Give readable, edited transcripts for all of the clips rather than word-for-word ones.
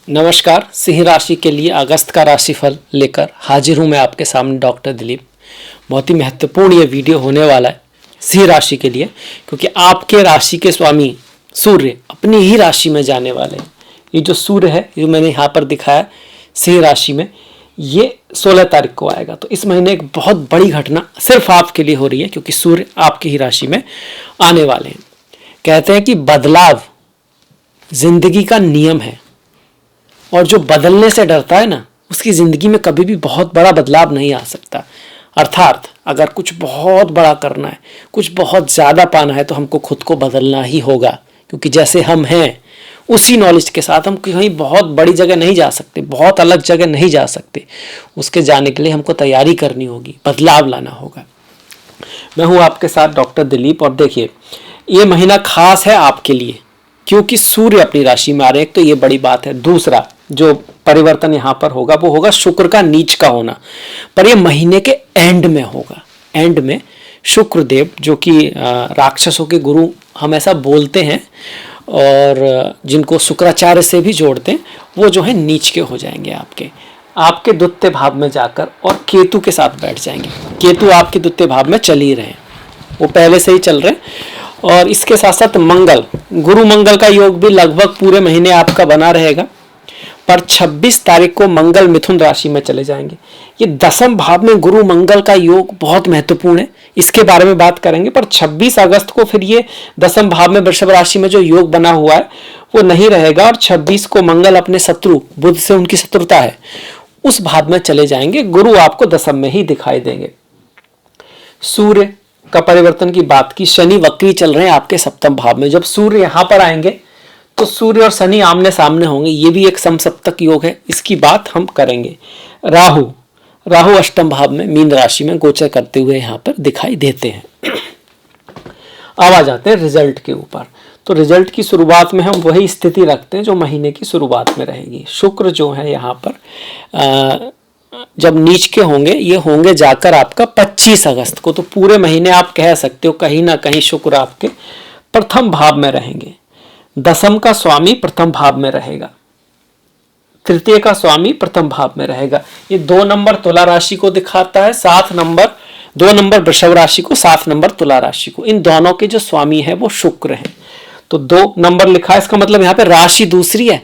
नमस्कार। सिंह राशि के लिए अगस्त का राशिफल लेकर हाजिर हूं मैं आपके सामने डॉक्टर दिलीप। बहुत ही महत्वपूर्ण ये वीडियो होने वाला है सिंह राशि के लिए, क्योंकि आपके राशि के स्वामी सूर्य अपनी ही राशि में जाने वाले हैं। ये जो सूर्य है, जो मैंने यहाँ पर दिखाया सिंह राशि में, ये 16 तारीख को आएगा। तो इस महीने एक बहुत बड़ी घटना सिर्फ आपके लिए हो रही है, क्योंकि सूर्य आपकी ही राशि में आने वाले हैं। कहते हैं कि बदलाव जिंदगी का नियम है, और जो बदलने से डरता है ना, उसकी जिंदगी में कभी भी बहुत बड़ा बदलाव नहीं आ सकता। अर्थात अगर कुछ बहुत बड़ा करना है, कुछ बहुत ज़्यादा पाना है, तो हमको खुद को बदलना ही होगा, क्योंकि जैसे हम हैं उसी नॉलेज के साथ हम कहीं बहुत बड़ी जगह नहीं जा सकते, बहुत अलग जगह नहीं जा सकते। उसके जाने के लिए हमको तैयारी करनी होगी, बदलाव लाना होगा। मैं हूँ आपके साथ डॉक्टर दिलीप, और देखिए ये महीना खास है आपके लिए, क्योंकि सूर्य अपनी राशि में आ रहे हैं। एक तो ये बड़ी बात है। दूसरा जो परिवर्तन यहाँ पर होगा वो होगा शुक्र का नीच का होना, पर ये महीने के एंड में होगा। एंड में शुक्र देव, जो कि राक्षसों के गुरु हम ऐसा बोलते हैं, और जिनको शुक्राचार्य से भी जोड़ते हैं, वो जो है नीच के हो जाएंगे आपके द्वितीय भाव में जाकर, और केतु के साथ बैठ जाएंगे। केतु आपके द्वितीय भाव में चल ही रहे हैं, वो पहले से ही चल रहे हैं। और इसके साथ साथ मंगल, गुरु मंगल का योग भी लगभग पूरे महीने आपका बना रहेगा, पर 26 तारीख को मंगल मिथुन राशि में चले जाएंगे। ये 10वें भाव में गुरु मंगल का योग बहुत महत्वपूर्ण है, इसके बारे में बात करेंगे। पर 26 अगस्त को फिर ये 10वें भाव में वृषभ राशि में जो योग बना हुआ है वो नहीं रहेगा, और 26 को मंगल अपने शत्रु बुध से, उनकी शत्रुता है, उस भाव में चले जाएंगे। गुरु आपको 10वें में ही दिखाई देंगे। सूर्य का परिवर्तन की बात की, शनि वक्री चल रहे हैं आपके 7वें भाव में। जब सूर्य यहाँ पर आएंगे तो सूर्य और शनि आमने सामने होंगे, ये भी एक समसप्तक योग है, इसकी बात हम करेंगे। राहु 8वें भाव में मीन राशि में गोचर करते हुए यहाँ पर दिखाई देते हैं। अब आ जाते हैं रिजल्ट के ऊपर। तो रिजल्ट की शुरुआत में हम वही स्थिति रखते हैं जो महीने की शुरुआत में रहेगी। शुक्र जो है यहाँ पर जब नीच के होंगे, ये होंगे जाकर आपका 25 अगस्त को। तो पूरे महीने आप कह सकते हो कहीं ना कहीं शुक्र आपके प्रथम भाव में रहेंगे। 10वें का स्वामी प्रथम भाव में रहेगा, तृतीय का स्वामी प्रथम भाव में रहेगा। ये 2 नंबर तुला राशि को दिखाता है, 2 नंबर वृषभ राशि को, 7 नंबर तुला राशि को। इन दोनों के जो स्वामी है वो शुक्र है। तो 2 नंबर लिखा है, इसका मतलब यहाँ पे राशि दूसरी है,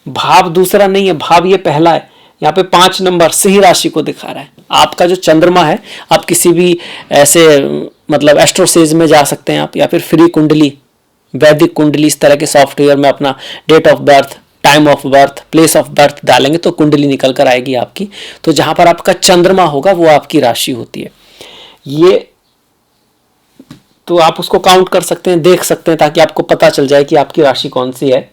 भाव दूसरा नहीं है, भाव ये पहला है। यहाँ पे 5 नंबर सिंह राशि को दिखा रहा है। आपका जो चंद्रमा है, आप किसी भी ऐसे मतलब एस्ट्रोसेज में जा सकते हैं आप, या फिर फ्री कुंडली, वैदिक कुंडली, इस तरह के सॉफ्टवेयर में अपना date of birth, time of birth, place of birth डालेंगे तो कुंडली निकल कर आएगी आपकी। तो जहां पर आपका चंद्रमा होगा वो आपकी राशि होती है। ये तो आप उसको काउंट कर सकते हैं, देख सकते हैं, ताकि आपको पता चल जाए कि आपकी राशि कौन सी है।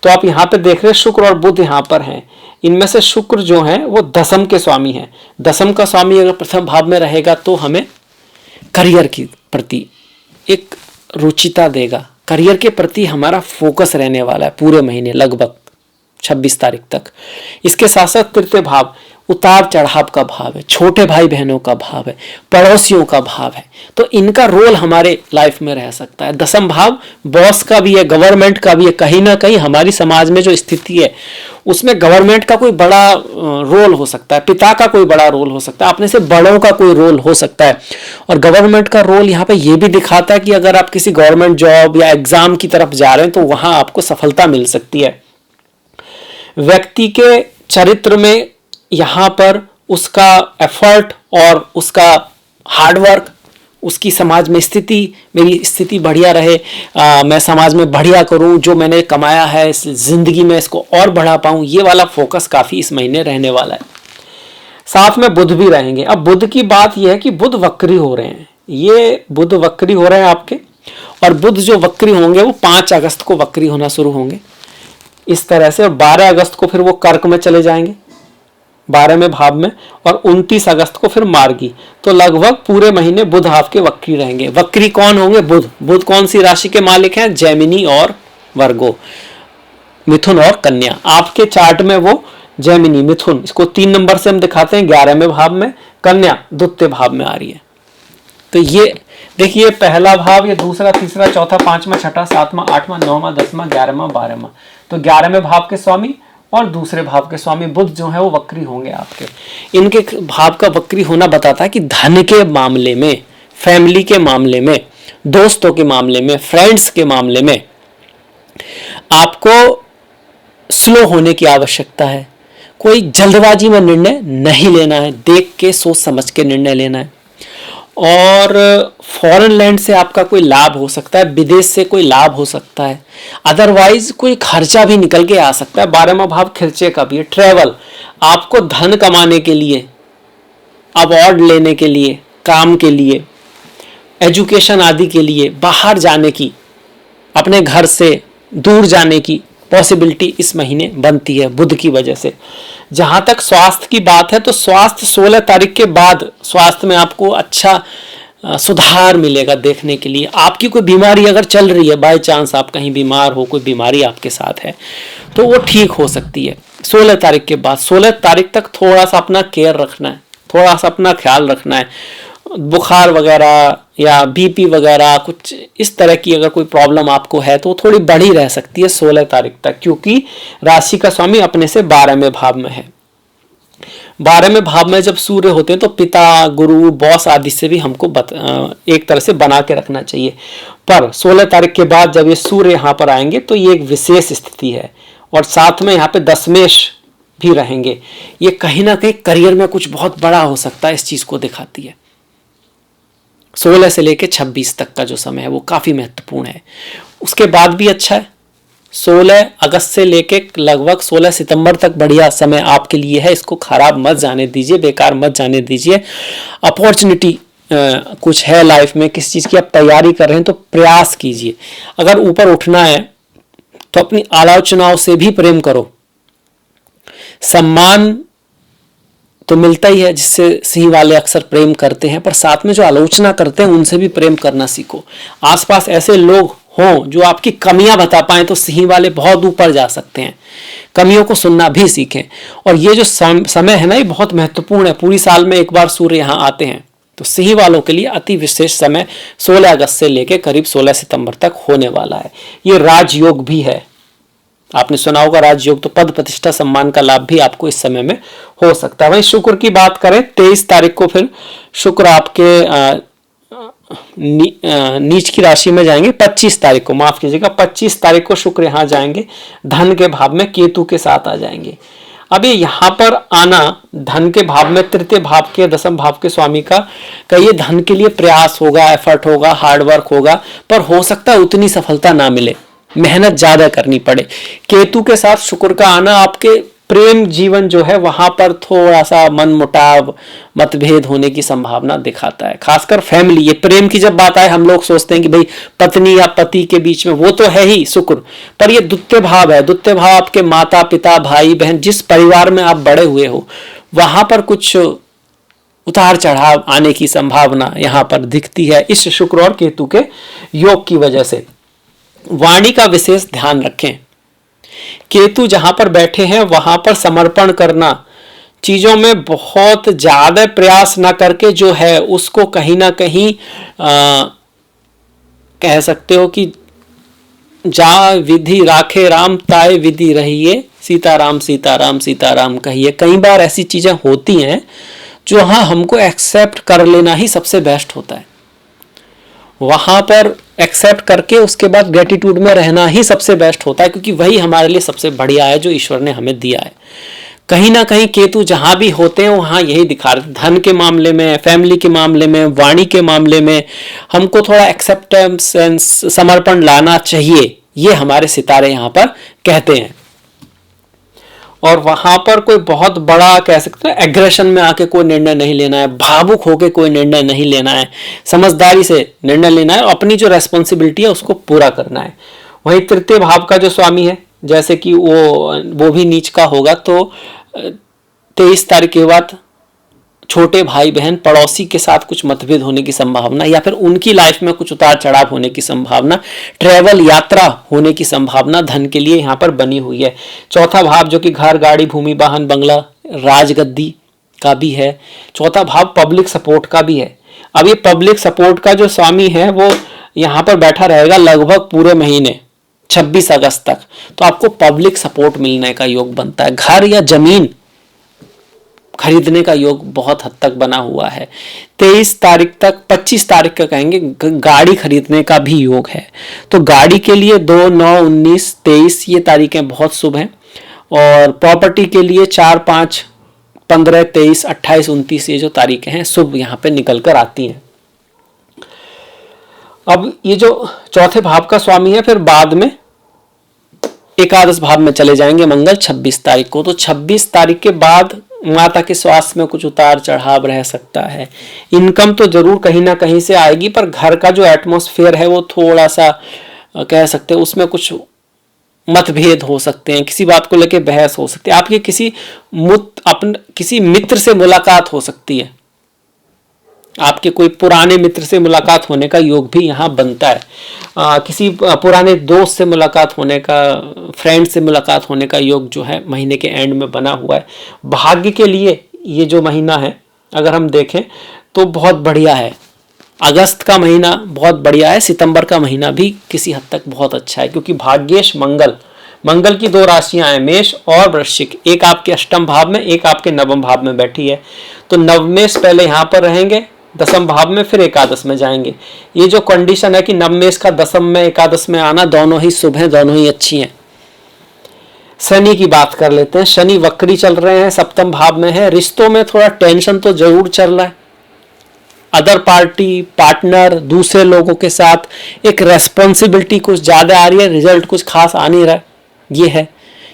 तो आप यहाँ पे देख रहे हैं शुक्र और बुध यहाँ पर हैं। इनमें से शुक्र जो है वो 10वें के स्वामी है। 10वें का स्वामी अगर प्रथम भाव में रहेगा तो हमें करियर के प्रति एक रुचिता देगा, करियर के प्रति हमारा फोकस रहने वाला है पूरे महीने, लगभग 26 तारीख तक। इसके साथ साथ तृतीय भाव उतार चढ़ाव का भाव है, छोटे भाई बहनों का भाव है, पड़ोसियों का भाव है, तो इनका रोल हमारे लाइफ में रह सकता है। 10वें भाव बॉस का भी है, गवर्नमेंट का भी है। कहीं ना कहीं हमारी समाज में जो स्थिति है उसमें गवर्नमेंट का कोई बड़ा रोल हो सकता है, पिता का कोई बड़ा रोल हो सकता है, अपने से बड़ों का कोई रोल हो सकता है। और गवर्नमेंट का रोल यहाँ पे ये भी दिखाता है कि अगर आप किसी गवर्नमेंट जॉब या एग्जाम की तरफ जा रहे हैं तो वहां आपको सफलता मिल सकती है। व्यक्ति के चरित्र में यहाँ पर उसका एफर्ट और उसका हार्डवर्क, उसकी समाज में स्थिति, मेरी स्थिति बढ़िया रहे, मैं समाज में बढ़िया करूं, जो मैंने कमाया है इस जिंदगी में इसको और बढ़ा पाऊं, ये वाला फोकस काफी इस महीने रहने वाला है। साथ में बुध भी रहेंगे। अब बुध की बात यह है कि बुध वक्री हो रहे हैं, ये बुध वक्री हो रहे हैं आपके, और बुध जो वक्री होंगे वो 5 अगस्त को वक्री होना शुरू होंगे इस तरह से। और 12 अगस्त को फिर वो कर्क में चले जाएंगे, 12वें भाव में, और 29 अगस्त को फिर मार्गी। तो लगभग पूरे महीने बुध आपके वक्री रहेंगे। वक्री कौन होंगे? बुध। बुध कौन सी राशि के मालिक हैं? जैमिनी और वर्गो, मिथुन और कन्या। आपके चार्ट में वो जैमिनी, मिथुन, इसको 3 नंबर से हम दिखाते हैं 11वें भाव में, कन्या द्वितीय भाव में आ रही है। तो ये देखिए, पहला भाव, ये दूसरा, तीसरा, चौथा, 5वां, 6वां, 7वां, 8वां, 9वां, 10वां, 11वां, 12वां। तो 11वें भाव के स्वामी और दूसरे भाव के स्वामी बुध जो है वो वक्री होंगे आपके। इनके भाव का वक्री होना बताता है कि धन के मामले में, फैमिली के मामले में, दोस्तों के मामले में, फ्रेंड्स के मामले में आपको स्लो होने की आवश्यकता है। कोई जल्दबाजी में निर्णय नहीं लेना है, देख के सोच समझ के निर्णय लेना है। और फॉरेन लैंड से आपका कोई लाभ हो सकता है, विदेश से कोई लाभ हो सकता है, अदरवाइज कोई खर्चा भी निकल के आ सकता है। 12वां भाव खर्चे का भी है। ट्रैवल, आपको धन कमाने के लिए, अवार्ड लेने के लिए, काम के लिए, एजुकेशन आदि के लिए बाहर जाने की, अपने घर से दूर जाने की पॉसिबिलिटी इस महीने बनती है बुध की वजह से। जहां तक स्वास्थ्य की बात है तो स्वास्थ्य 16 तारीख के बाद स्वास्थ्य में आपको अच्छा सुधार मिलेगा देखने के लिए। आपकी कोई बीमारी अगर चल रही है, बाय चांस आप कहीं बीमार हो, कोई बीमारी आपके साथ है, तो वो ठीक हो सकती है 16 तारीख के बाद। 16 तारीख तक थोड़ा सा अपना केयर रखना है, थोड़ा सा अपना ख्याल रखना है। बुखार वगैरह या बीपी वगैरह कुछ इस तरह की अगर कोई प्रॉब्लम आपको है तो थोड़ी बढ़ी रह सकती है 16 तारीख तक, क्योंकि राशि का स्वामी अपने से 12वें भाव में है। 12वें भाव में जब सूर्य होते हैं तो पिता, गुरु, बॉस आदि से भी हमको एक तरह से बना के रखना चाहिए। पर 16 तारीख के बाद जब ये सूर्य यहाँ पर आएंगे तो ये एक विशेष स्थिति है, और साथ में यहाँ पे दशमेश भी रहेंगे। ये कहीं ना कहीं करियर में कुछ बहुत बड़ा हो सकता है, इस चीज को दिखाती है। 16 से लेकर 26 तक का जो समय है वो काफी महत्वपूर्ण है। उसके बाद भी अच्छा है। 16 अगस्त से लेके लगभग 16 सितंबर तक बढ़िया समय आपके लिए है। इसको खराब मत जाने दीजिए, बेकार मत जाने दीजिए। अपॉर्चुनिटी कुछ है लाइफ में, किस चीज की आप तैयारी कर रहे हैं तो प्रयास कीजिए। अगर ऊपर उठना है तो अपनी आलोचनाओं से भी प्रेम करो। सम्मान तो मिलता ही है, जिससे सिंह वाले अक्सर प्रेम करते हैं, पर साथ में जो आलोचना करते हैं उनसे भी प्रेम करना सीखो। आसपास ऐसे लोग हों जो आपकी कमियां बता पाएं तो सिंह वाले बहुत ऊपर जा सकते हैं। कमियों को सुनना भी सीखें। और ये जो समय है ना, ये बहुत महत्वपूर्ण है। पूरी साल में एक बार सूर्य यहाँ आते हैं, तो सिंह वालों के लिए अति विशेष समय 16 अगस्त से लेकर करीब 16 सितंबर तक होने वाला है। ये राजयोग भी है। आपने सुना होगा राजयोग, तो पद प्रतिष्ठा सम्मान का लाभ भी आपको इस समय में हो सकता है। वहीं शुक्र की बात करें, 23 तारीख को फिर शुक्र आपके नीच की राशि में जाएंगे। 25 तारीख को, माफ कीजिएगा, 25 तारीख को शुक्र यहाँ जाएंगे, धन के भाव में केतु के साथ आ जाएंगे। अभी यहाँ पर आना धन के भाव में, तृतीय भाव के, दसम भाव के स्वामी का ये धन के लिए प्रयास होगा, एफर्ट होगा, हार्डवर्क होगा, पर हो सकता है उतनी सफलता ना मिले, मेहनत ज्यादा करनी पड़े। केतु के साथ शुक्र का आना आपके प्रेम जीवन जो है वहां पर थोड़ा सा मनमुटाव, मतभेद होने की संभावना दिखाता है। खासकर फैमिली, ये प्रेम की जब बात आए हम लोग सोचते हैं कि भाई पत्नी या पति के बीच में, वो तो है ही शुक्र, पर ये द्वितीय भाव है। द्वितीय भाव आपके माता पिता, भाई बहन, जिस परिवार में आप बड़े हुए हो वहां पर कुछ उतार चढ़ाव आने की संभावना यहाँ पर दिखती है इस शुक्र और केतु के योग की वजह से। वाणी का विशेष ध्यान रखें। केतु जहां पर बैठे हैं वहां पर समर्पण करना, चीजों में बहुत ज्यादा प्रयास ना करके जो है उसको कहीं ना कहीं कह सकते हो कि जा विधि राखे राम ताय विधि रहिए, सीताराम सीताराम सीताराम कहिए। कई बार ऐसी चीजें होती हैं जो हाँ हमको एक्सेप्ट कर लेना ही सबसे बेस्ट होता है। वहां पर एक्सेप्ट करके उसके बाद ग्रेटिट्यूड में रहना ही सबसे बेस्ट होता है, क्योंकि वही हमारे लिए सबसे बढ़िया है जो ईश्वर ने हमें दिया है। कहीं ना कहीं केतु जहां भी होते हैं वहां यही दिखा रहे, धन के मामले में, फैमिली के मामले में, वाणी के मामले में हमको थोड़ा एक्सेप्टेंस, समर्पण लाना चाहिए, ये हमारे सितारे यहाँ पर कहते हैं। और वहां पर कोई बहुत बड़ा कह सकते हैं एग्रेशन में आके कोई निर्णय नहीं लेना है, भावुक होके कोई निर्णय नहीं लेना है, समझदारी से निर्णय लेना है और अपनी जो रेस्पॉन्सिबिलिटी है उसको पूरा करना है। वहीं तृतीय भाव का जो स्वामी है, जैसे कि वो भी नीच का होगा, तो 23 तारीख के बाद छोटे भाई बहन, पड़ोसी के साथ कुछ मतभेद होने की संभावना, या फिर उनकी लाइफ में कुछ उतार चढ़ाव होने की संभावना, ट्रैवल यात्रा होने की संभावना धन के लिए यहाँ पर बनी हुई है। चौथा भाव जो कि घर, गाड़ी, भूमि, वाहन, बंगला, राजगद्दी का भी है। चौथा भाव पब्लिक सपोर्ट का भी है। अब ये पब्लिक सपोर्ट का जो स्वामी है वो यहाँ पर बैठा रहेगा लगभग पूरे महीने, 26 अगस्त तक, तो आपको पब्लिक सपोर्ट मिलने का योग बनता है। घर या जमीन खरीदने का योग बहुत हद तक बना हुआ है। 23 तारीख तक, 25 तारीख का कहेंगे, गाड़ी खरीदने का भी योग है। तो गाड़ी के लिए 2, 9, 19, 23 ये तारीखें बहुत शुभ हैं। और प्रॉपर्टी के लिए 4, 5, 15, 23, 28, 29 ये जो तारीखें हैं शुभ यहाँ पे निकल कर आती हैं। अब ये जो चौथे भाव का स्वामी है, फिर बाद में एकादश भाव में चले जाएंगे मंगल 26 तारीख को। तो 26 तारीख के बाद माता के स्वास्थ्य में कुछ उतार चढ़ाव रह सकता है। इनकम तो जरूर कहीं ना कहीं से आएगी, पर घर का जो एटमॉस्फेयर है वो थोड़ा सा कह सकते हैं उसमें कुछ मतभेद हो सकते हैं, किसी बात को लेकर बहस हो सकती है, आपके किसी मित्र से मुलाकात हो सकती है, आपके कोई पुराने मित्र से मुलाकात होने का योग भी यहाँ बनता है। किसी पुराने दोस्त से मुलाकात होने का, फ्रेंड से मुलाकात होने का योग जो है महीने के एंड में बना हुआ है। भाग्य के लिए ये जो महीना है अगर हम देखें तो बहुत बढ़िया है। अगस्त का महीना बहुत बढ़िया है, सितंबर का महीना भी किसी हद तक बहुत अच्छा है, क्योंकि भाग्येश मंगल की 2 राशियां हैं, मेष और वृश्चिक, एक आपके अष्टम भाव में, एक आपके नवम भाव में बैठी है। तो नवमेश पहले यहाँ पर रहेंगे दसम भाव में, फिर एकादश में जाएंगे। ये जो कंडीशन है कि नवमेश का दसम में एकादश में आना, दोनों ही शुभ हैं, दोनों ही अच्छी हैं। शनि की बात कर लेते हैं। शनि वक्री चल रहे हैं, सप्तम भाव में है। रिश्तों में थोड़ा टेंशन तो जरूर चल रहा है। अदर पार्टी, पार्टनर, दूसरे लोगों के साथ एक रेस्पॉन्सिबिलिटी कुछ ज्यादा आ रही है, रिजल्ट कुछ खास आ नहीं रहा, ये है।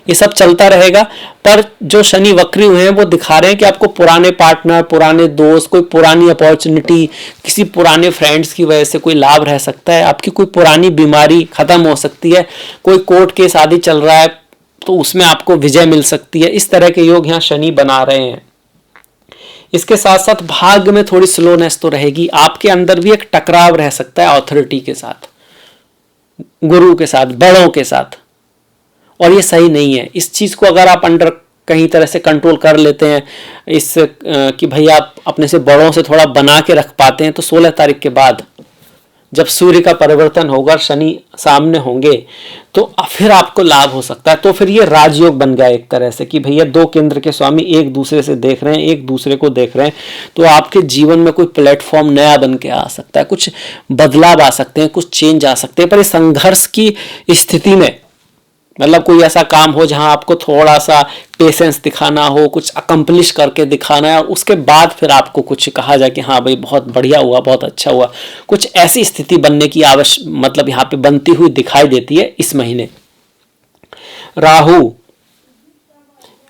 ये सब चलता रहेगा, पर जो शनि वक्री हुए हैं वो दिखा रहे हैं कि आपको पुराने पार्टनर, पुराने दोस्त, कोई पुरानी अपॉर्चुनिटी, किसी पुराने फ्रेंड्स की वजह से कोई लाभ रह सकता है। आपकी कोई पुरानी बीमारी खत्म हो सकती है, कोई कोर्ट केस आदि चल रहा है तो उसमें आपको विजय मिल सकती है। इस तरह के योग यहाँ शनि बना रहे हैं। इसके साथ साथ भाग्य में थोड़ी स्लोनेस तो रहेगी, आपके अंदर भी एक टकराव रह सकता है अथॉरिटी के साथ, गुरु के साथ, बड़ों के साथ, और ये सही नहीं है। इस चीज को अगर आप अंडर कहीं तरह से कंट्रोल कर लेते हैं, इस कि भाई आप अपने से बड़ों से थोड़ा बना के रख पाते हैं, तो 16 तारीख के बाद जब सूर्य का परिवर्तन होगा, शनि सामने होंगे, तो फिर आपको लाभ हो सकता है। तो फिर ये राजयोग बन गया एक तरह से कि भैया 2 केंद्र के स्वामी एक दूसरे से देख रहे हैं, एक दूसरे को देख रहे हैं, तो आपके जीवन में कोई प्लेटफॉर्म नया बन के आ सकता है, कुछ बदलाव आ सकते हैं, कुछ चेंज आ सकते हैं। पर इस संघर्ष की स्थिति में, मतलब कोई ऐसा काम हो जहां आपको थोड़ा सा पेशेंस दिखाना हो, कुछ अकम्प्लिश करके दिखाना है, और उसके बाद फिर आपको कुछ कहा जाए कि हाँ भाई बहुत बढ़िया हुआ, बहुत अच्छा हुआ, कुछ ऐसी स्थिति बनने की मतलब यहाँ पे बनती हुई दिखाई देती है इस महीने।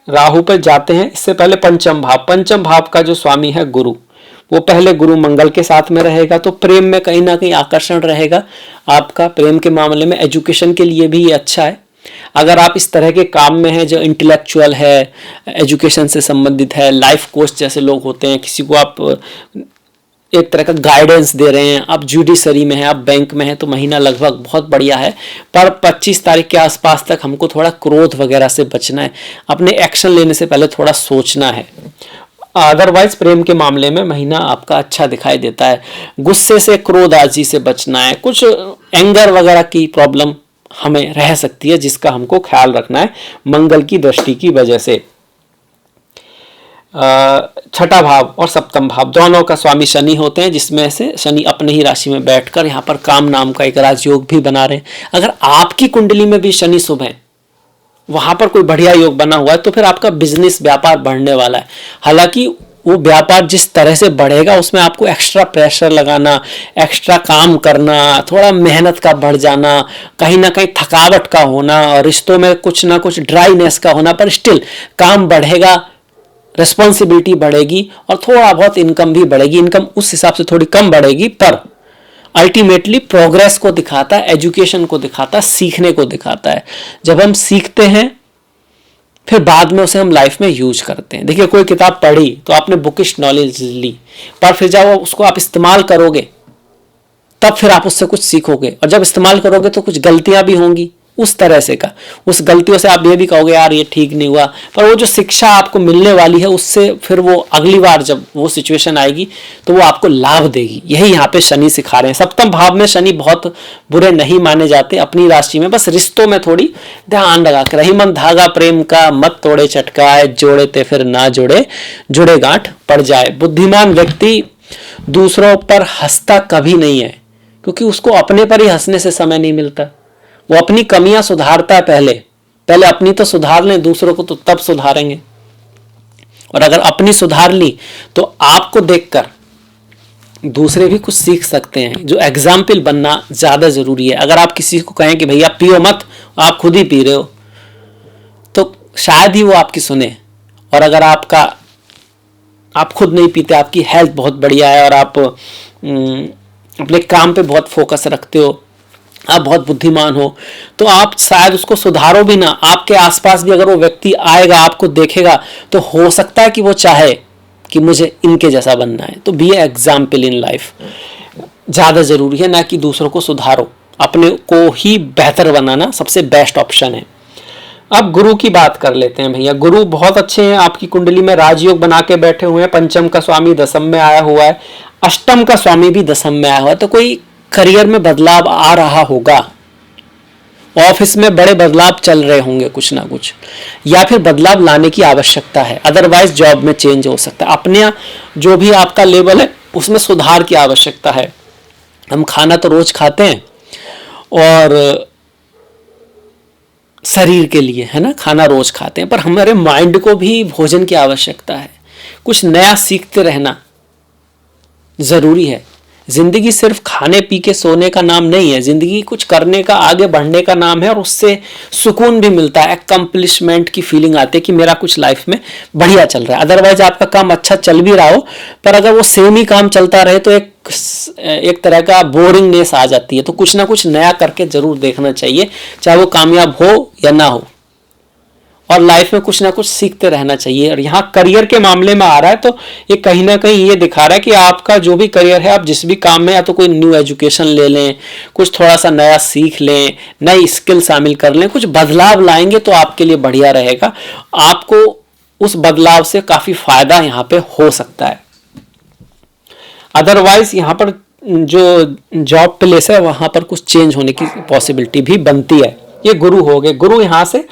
राहु पे जाते हैं। इससे पहले पंचम भाव का जो स्वामी है गुरु, वो पहले गुरु मंगल के साथ में रहेगा, तो प्रेम में कहीं ना कहीं आकर्षण रहेगा आपका। प्रेम के मामले में एजुकेशन के लिए भी ये अच्छा है। अगर आप इस तरह के काम में हैं जो इंटेलेक्चुअल है, एजुकेशन से संबंधित है, लाइफ कोच जैसे लोग होते हैं, किसी को आप एक तरह का गाइडेंस दे रहे हैं, आप जुडिशरी में हैं, आप बैंक में हैं, तो महीना लगभग बहुत बढ़िया है। पर 25 तारीख के आसपास तक हमको थोड़ा क्रोध वगैरह से बचना है, अपने एक्शन लेने से पहले थोड़ा सोचना है। अदरवाइज प्रेम के मामले में महीना आपका अच्छा दिखाई देता है। गुस्से से, क्रोध आदि से बचना है। कुछ एंगर वगैरह की प्रॉब्लम हमें रह सकती है, जिसका हमको ख्याल रखना है मंगल की दृष्टि की वजह से। छठा भाव और सप्तम भाव दोनों का स्वामी शनि होते हैं, जिसमें से शनि अपने ही राशि में बैठकर यहाँ पर काम नाम का एक राजयोग भी बना रहे हैं। अगर आपकी कुंडली में भी शनि शुभ है, वहां पर कोई बढ़िया योग बना हुआ है, तो फिर आपका बिजनेस व्यापार बढ़ने वाला है। हालांकि वो व्यापार जिस तरह से बढ़ेगा उसमें आपको एक्स्ट्रा प्रेशर लगाना, एक्स्ट्रा काम करना, थोड़ा मेहनत का बढ़ जाना, कहीं ना कहीं थकावट का होना, और रिश्तों में कुछ ना कुछ ड्राइनेस का होना, पर स्टिल काम बढ़ेगा, रिस्पॉन्सिबिलिटी बढ़ेगी और थोड़ा बहुत इनकम भी बढ़ेगी। इनकम उस हिसाब से थोड़ी कम बढ़ेगी, पर अल्टीमेटली प्रोग्रेस को दिखाता है, एजुकेशन को दिखाता है, सीखने को दिखाता है। जब हम सीखते हैं फिर बाद में उसे हम लाइफ में यूज करते हैं। देखिए, कोई किताब पढ़ी तो आपने बुकिश नॉलेज ली, पर फिर जब उसको आप इस्तेमाल करोगे तब फिर आप उससे कुछ सीखोगे, और जब इस्तेमाल करोगे तो कुछ गलतियां भी होंगी, उस तरह से का, उस गलतियों से आप ये भी कहोगे यार ये ठीक नहीं हुआ, पर वो जो शिक्षा आपको मिलने वाली है उससे फिर वो अगली बार जब वो सिचुएशन आएगी तो वो आपको लाभ देगी। यही यहाँ पे शनि सिखा रहे हैं। सप्तम भाव में शनि बहुत बुरे नहीं माने जाते अपनी राशि में, बस रिश्तों में थोड़ी ध्यान लगा कर, रही मन धागा प्रेम का मत तोड़े चटकाए, जोड़े ते फिर ना जोड़े जुड़े गांठ पड़ जाए। बुद्धिमान व्यक्ति दूसरों पर हंसता कभी नहीं है, क्योंकि उसको अपने पर ही हंसने से समय नहीं मिलता। वो अपनी कमियां सुधारता है, पहले अपनी तो सुधार लें, दूसरों को तो तब सुधारेंगे। और अगर अपनी सुधार ली तो आपको देखकर दूसरे भी कुछ सीख सकते हैं। जो एग्जाम्पल बनना ज्यादा जरूरी है। अगर आप किसी को कहें कि भैया पियो मत, आप खुद ही पी रहे हो, तो शायद ही वो आपकी सुने। और अगर आप खुद नहीं पीते, आपकी हेल्थ बहुत बढ़िया है और आप अपने काम पे बहुत फोकस रखते हो, आप बहुत बुद्धिमान हो, तो आप शायद उसको सुधारो भी ना, आपके आसपास भी अगर वो व्यक्ति आएगा आपको देखेगा तो हो सकता है कि वो चाहे कि मुझे इनके जैसा बनना है। तो be a example in life ज़्यादा ज़रूरी है, ना कि दूसरों को सुधारो। अपने को ही बेहतर बनाना सबसे बेस्ट ऑप्शन है। अब गुरु की बात कर लेते हैं भैया। गुरु बहुत अच्छे हैं, आपकी कुंडली में राजयोग बना के बैठे हुए हैं। पंचम का स्वामी दशम में आया हुआ है, अष्टम का स्वामी भी दशम में आया हुआ है। तो कोई करियर में बदलाव आ रहा होगा, ऑफिस में बड़े बदलाव चल रहे होंगे कुछ ना कुछ, या फिर बदलाव लाने की आवश्यकता है। अदरवाइज जॉब में चेंज हो सकता है। अपने जो भी आपका लेवल है उसमें सुधार की आवश्यकता है। हम खाना तो रोज खाते हैं और शरीर के लिए, है ना, खाना रोज खाते हैं, पर हमारे माइंड को भी भोजन की आवश्यकता है। कुछ नया सीखते रहना जरूरी है। जिंदगी सिर्फ खाने पी के सोने का नाम नहीं है, जिंदगी कुछ करने का, आगे बढ़ने का नाम है। और उससे सुकून भी मिलता है, अकम्पलिशमेंट की फीलिंग आती है कि मेरा कुछ लाइफ में बढ़िया चल रहा है। अदरवाइज आपका काम अच्छा चल भी रहा हो, पर अगर वो सेम ही काम चलता रहे तो एक तरह का बोरिंगनेस आ जाती है। तो कुछ ना कुछ नया करके जरूर देखना चाहिए, चाहे वो कामयाब हो या ना हो। और लाइफ में कुछ ना कुछ सीखते रहना चाहिए। और यहाँ करियर के मामले में आ रहा है तो ये कहीं ना कहीं ये दिखा रहा है कि आपका जो भी करियर है, आप जिस भी काम में, या तो कोई न्यू एजुकेशन ले लें, कुछ थोड़ा सा नया सीख लें, नई स्किल शामिल कर लें, कुछ बदलाव लाएंगे तो आपके लिए बढ़िया रहेगा। आपको उस बदलाव से काफी फायदा यहाँ पे हो सकता है। अदरवाइज यहाँ पर जो जॉब प्लेस है वहां पर कुछ चेंज होने की पॉसिबिलिटी भी बनती है। ये गुरु हो गए। गुरु यहाँ से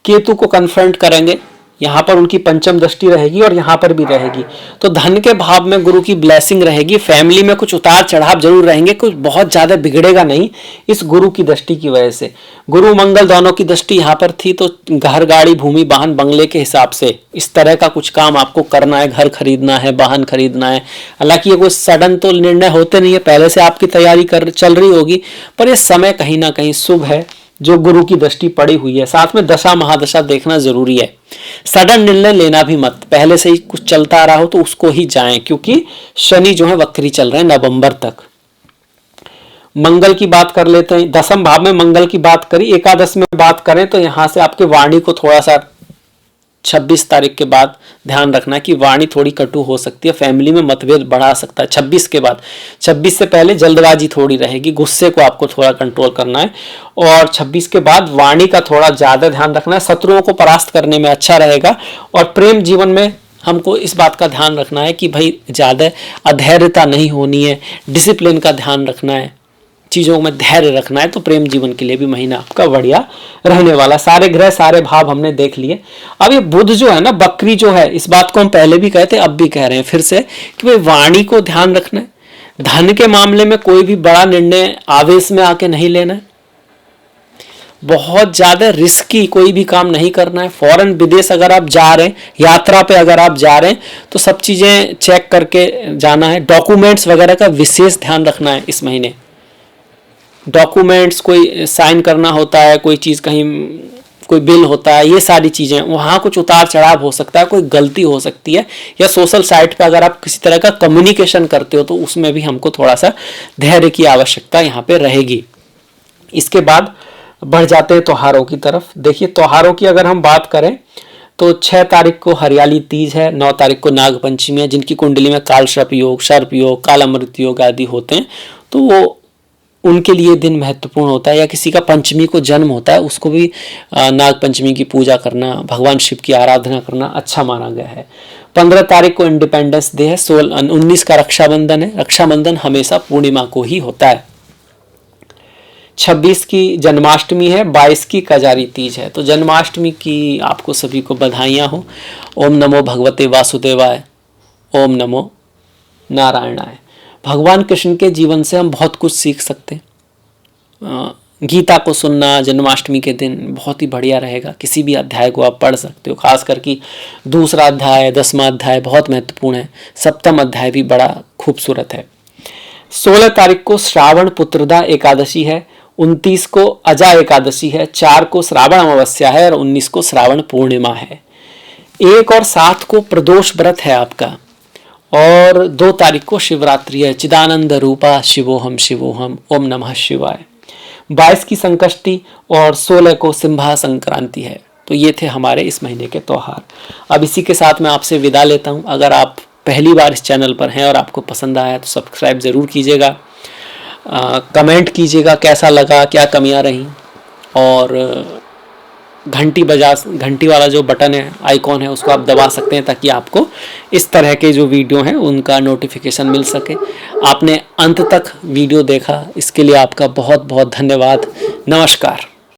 केतु को कन्फ्रंट करेंगे, यहाँ पर उनकी पंचम दृष्टि रहेगी और यहाँ पर भी रहेगी। तो धन के भाव में गुरु की ब्लेसिंग रहेगी। फैमिली में कुछ उतार चढ़ाव जरूर रहेंगे, कुछ बहुत ज्यादा बिगड़ेगा नहीं इस गुरु की दृष्टि की वजह से। गुरु मंगल दोनों की दृष्टि यहाँ पर थी, तो घर गाड़ी भूमि वाहन बंगले के हिसाब से इस तरह का कुछ काम आपको करना है। घर खरीदना है, वाहन खरीदना है। हालांकि ये कोई सडन तो निर्णय होते नहीं है, पहले से आपकी तैयारी चल रही होगी, पर यह समय कहीं ना कहीं शुभ है जो गुरु की दृष्टि पड़ी हुई है। साथ में दशा महादशा देखना जरूरी है। सडन निर्णय लेना भी मत, पहले से ही कुछ चलता आ रहा हो तो उसको ही जाएं, क्योंकि शनि जो है वक्री चल रहे हैं नवंबर तक। मंगल की बात कर लेते हैं। दसम भाव में मंगल की बात करी। एकादश में बात करें तो यहां से आपके वाणी को थोड़ा सा 26 तारीख के बाद ध्यान रखना है कि वाणी थोड़ी कटु हो सकती है, फैमिली में मतभेद बढ़ा सकता है। 26 के बाद, 26 से पहले जल्दबाजी थोड़ी रहेगी, गुस्से को आपको थोड़ा कंट्रोल करना है। और 26 के बाद वाणी का थोड़ा ज्यादा ध्यान रखना है। शत्रुओं को परास्त करने में अच्छा रहेगा। और प्रेम जीवन में हमको इस बात का ध्यान रखना है कि भाई ज्यादा अधैर्यता नहीं होनी है, डिसिप्लिन का ध्यान रखना है, चीजों में धैर्य रखना है। तो प्रेम जीवन के लिए भी महीना आपका बढ़िया रहने वाला। सारे ग्रह सारे भाव हमने देख लिए। अब ये बुध जो है ना, बकरी जो है, इस बात को हम पहले भी कहते, अब भी कह रहे हैं फिर से कि भाई वाणी को ध्यान रखना है। धन के मामले में कोई भी बड़ा निर्णय आवेश में आके नहीं लेना है। बहुत ज्यादा रिस्की कोई भी काम नहीं करना है। फॉरेन विदेश अगर आप जा रहे हैं, यात्रा पे अगर आप जा रहे हैं, तो सब चीजें चेक करके जाना है। डॉक्यूमेंट्स वगैरह का विशेष ध्यान रखना है इस महीने। डॉक्यूमेंट्स कोई साइन करना होता है, कोई चीज़ कहीं कोई बिल होता है, ये सारी चीज़ें, वहाँ कुछ उतार चढ़ाव हो सकता है, कोई गलती हो सकती है। या सोशल साइट पे अगर आप किसी तरह का कम्युनिकेशन करते हो तो उसमें भी हमको थोड़ा सा धैर्य की आवश्यकता यहाँ पे रहेगी। इसके बाद बढ़ जाते हैं त्योहारों की तरफ। देखिए त्योहारों की अगर हम बात करें तो 6 तारीख को हरियाली तीज है, 9 तारीख को नाग पंचमी है। जिनकी कुंडली में काल सर्प योग, काल अमृत योग आदि होते हैं तो वो उनके लिए दिन महत्वपूर्ण होता है, या किसी का पंचमी को जन्म होता है उसको भी नाग पंचमी की पूजा करना, भगवान शिव की आराधना करना अच्छा माना गया है। 15 तारीख को इंडिपेंडेंस डे है, 19 का रक्षाबंधन है। रक्षाबंधन हमेशा पूर्णिमा को ही होता है। 26 की जन्माष्टमी है, 22 की कजारी तीज है। तो जन्माष्टमी की आपको सभी को बधाइयाँ हो। ओम नमो भगवते वासुदेवाय, ओम नमो नारायणाय। भगवान कृष्ण के जीवन से हम बहुत कुछ सीख सकते हैं। गीता को सुनना जन्माष्टमी के दिन बहुत ही बढ़िया रहेगा। किसी भी अध्याय को आप पढ़ सकते हो, खास करके दूसरा अध्याय, 10वां अध्याय बहुत महत्वपूर्ण है। 7वां अध्याय भी बड़ा खूबसूरत है। 16 तारीख को श्रावण पुत्रदा एकादशी है, 29 को अजा एकादशी है, 4 को श्रावण अमावस्या है और 19 को श्रावण पूर्णिमा है। 1 और 7 को प्रदोष व्रत है आपका, और 2 तारीख को शिवरात्रि है। चिदानंद रूपा शिवोहम शिवोहम, ओम नमः शिवाय। 22 की संकष्टी और 16 को सिंहा संक्रांति है। तो ये थे हमारे इस महीने के त्योहार। अब इसी के साथ मैं आपसे विदा लेता हूँ। अगर आप पहली बार इस चैनल पर हैं और आपको पसंद आया तो सब्सक्राइब ज़रूर कीजिएगा, कमेंट कीजिएगा कैसा लगा, क्या कमियां रहीं, और घंटी वाला जो बटन है, आइकॉन है, उसको आप दबा सकते हैं ताकि आपको इस तरह के जो वीडियो हैं उनका नोटिफिकेशन मिल सके। आपने अंत तक वीडियो देखा, इसके लिए आपका बहुत बहुत धन्यवाद। नमस्कार।